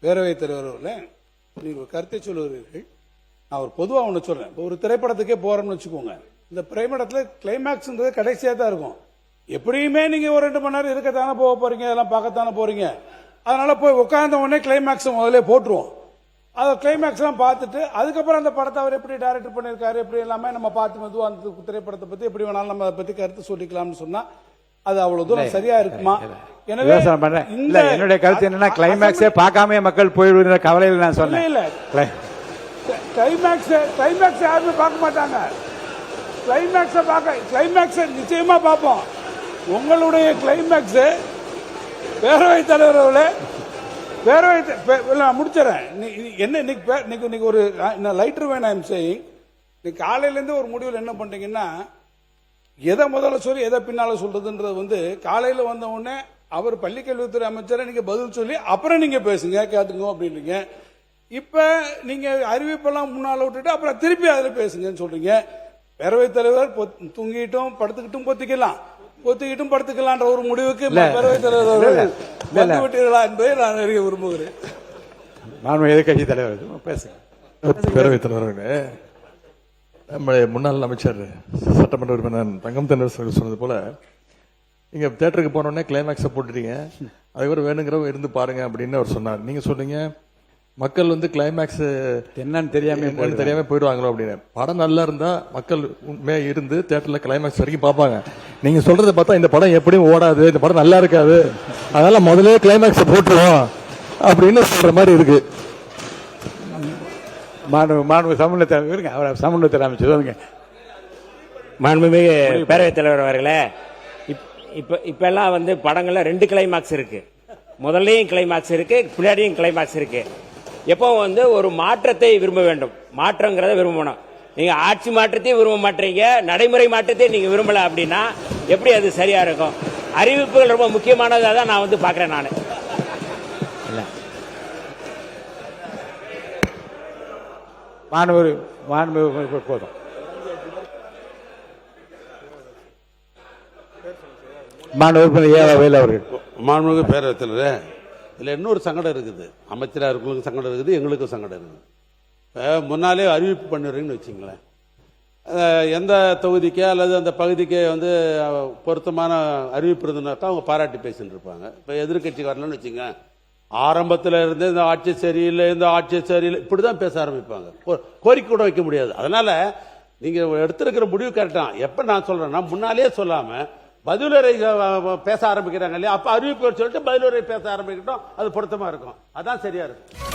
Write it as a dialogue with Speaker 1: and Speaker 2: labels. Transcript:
Speaker 1: பேரவைத் தலைவர்கள் நீங்கள் கருத்தை சொல்லுகிறீர்கள். நான் ஒரு பொதுவாக ஒன்று சொல்றேன். இப்போ ஒரு திரைப்படத்துக்கே போறோம்னு வச்சுக்கோங்க. இந்த திரைப்படத்தில் கிளைமேக்ஸ்ன்றது கடைசியாக தான் இருக்கும். எப்படியுமே நீங்க ஒரு 2 மணி நேரம் இருக்கத்தானே போக போறீங்க, அதெல்லாம் பார்க்கத்தானே போறீங்க. அதனால போய் உட்கார்ந்த உடனே கிளைமேக்ஸ் முதல்ல போட்டுருவோம். அதை கிளைமேக்ஸ்லாம் பார்த்துட்டு அதுக்கப்புறம் அந்த படத்தை அவர் எப்படி டைரக்டர் பண்ணியிருக்காரு, எப்படி எல்லாமே நம்ம பார்த்து மெதுவாக அந்த திரைப்படத்தை பற்றி எப்படி வேணாலும் நம்ம அதை பற்றி கருத்து சொல்லிக்கலாம்னு சொன்னா அது அவ்வளவு தூரம் சரியா இருக்குமா? எனவே
Speaker 2: என்னுடைய கருத்து என்னன்னா, கிளைமேக்ஸே பார்க்காம மக்கள் போயிடுற கவலையில் நான் சொன்னேன்.
Speaker 1: இல்ல கிளைமேக்ஸ் யாருமே பார்க்க மாட்டாங்க. கிளைமேக்ஸ் நிச்சயமா பார்ப்போம். உங்களுடைய கிளைமேக்ஸ் பேரவைத் தலைவர் அவர்களே, முடிச்சிடறேன். என்ன இன்னைக்கு ஒரு லைட்டர் வேன் ஐம் சேயிங், இன்னைக்கு காலையிலேருந்து ஒரு முடிவில் என்ன பண்றீங்கன்னா, எதை முதல்ல சொல்லி எதை பின்னால சொல்றதுன்றது காலையில் வந்த உடனே அவர் பள்ளிக்கல்வித்துறை அமைச்சரை நீங்க பதில் சொல்லி அப்புறம் நீங்க பேசுங்க கேட்டுங்க அப்படின்றீங்க. இப்ப நீங்க அறிவிப்பெல்லாம் முன்னால விட்டுட்டு அப்புறம் திருப்பி அதுல பேசுங்கன்னு சொல்றீங்க. பேரவைத் தலைவர் தூங்கிட்டும் படுத்துக்கிட்டும் பொத்திக்கிட்டும் படுத்துக்கலான்ற ஒரு முடிவுக்கு பேரவைத் தலைவர் வந்து விட்டீர்களா என்பதை நான் அறிய விரும்புகிறேன்.
Speaker 2: நான் எதிர்கட்சி தலைவர் பேசுங்க.
Speaker 3: பேரவைத் தலைவர்களே, நம்முடைய முன்னாள் அமைச்சர் சட்டமன்ற உறுப்பினர் தங்கம் தென்னரசு சொன்னது போல, நீங்க தியேட்டருக்கு போனோடனே கிளைமேக்ஸை போட்டுட்டீங்க, அதுக்கப்புறம் வேணுங்கிறவங்க இருந்து பாருங்க அப்படின்னு அவர் சொன்னார். நீங்க சொல்றீங்க மக்கள் கிளைமேக்ஸ்
Speaker 2: என்னன்னு தெரியாம
Speaker 3: போயிடுவாங்களோ அப்படின்னு. படம் நல்லா இருந்தா மக்கள் உண்மையா இருந்து தியேட்டர்ல கிளைமேக்ஸ் வரைக்கும் பார்ப்பாங்க. நீங்க சொல்றதை பார்த்தா இந்த படம் எப்படியும் ஓடாது, இந்த படம் நல்லா இருக்காது, அதனால முதல்ல கிளைமேக்ஸ் போட்டுருவோம் அப்படின்னு சொல்ற மாதிரி இருக்கு.
Speaker 2: மாண்பு சமூகத்தை அமைச்சர் சொல்லுங்க.
Speaker 4: மாண்புமிகு பேரவைத் தலைவர் அவர்களே, இப்பெல்லாம் படங்கள்ல 2 கிளைமாக்ஸ் இருக்கு. முதல்லையும் கிளைமாக்ஸ் இருக்கு, பின்னாடியும் கிளைமாக்ஸ் இருக்கு. எப்போ ஒரு மாற்றத்தை விரும்ப வேண்டும், மாற்றங்கிறத விரும்பணும். நீங்க ஆட்சி மாற்றத்தையும் விரும்ப மாட்டீங்க, நடைமுறை மாற்றத்தையும் நீங்க விரும்பல அப்படின்னா எப்படி அது சரியா இருக்கும்? அறிவிப்புகள் ரொம்ப முக்கியமானதா தான் நான் பாக்குறேன். நான்
Speaker 2: போதும்.
Speaker 5: மாண்புமிகு பேரவைத் தலைவர், இதில் இன்னொரு சங்கடம் இருக்குது. அமைச்சராக இருக்கிறவங்களுக்கு சங்கடம் இருக்குது, எங்களுக்கும் சங்கடம் இருக்குது. இப்போ முன்னாலே அறிவிப்பு பண்ணிடுறீங்கன்னு வச்சுங்களேன், எந்த தொகுதிக்கே அல்லது அந்த பகுதிக்கே பொருத்தமான அறிவிப்பு இருந்ததுனாக்கா அவங்க பாராட்டி பேசிட்டு இருப்பாங்க. இப்போ எதிர்கட்சி வரலன்னு வச்சுங்க, ஆரம்பத்தில் இருந்து இந்த ஆட்சி சரியில்லை, இந்த ஆட்சி சரியில்லை இப்படி தான் பேச ஆரம்பிப்பாங்க. கோரிக்கை கூட வைக்க முடியாது. அதனால நீங்கள் எடுத்திருக்கிற முடிவு கரெக்டாக. எப்போ நான் சொல்கிறேன்னா, முன்னாலே சொல்லாமல் பதிலுரை பேச ஆரம்பிக்கிறாங்க இல்லையா, அப்ப அறிவிப்பு சொல்லிட்டு பதிலுரை பேச ஆரம்பிக்கட்டும், அது பொருத்தமா இருக்கும். அதான் சரியா இருக்கும்.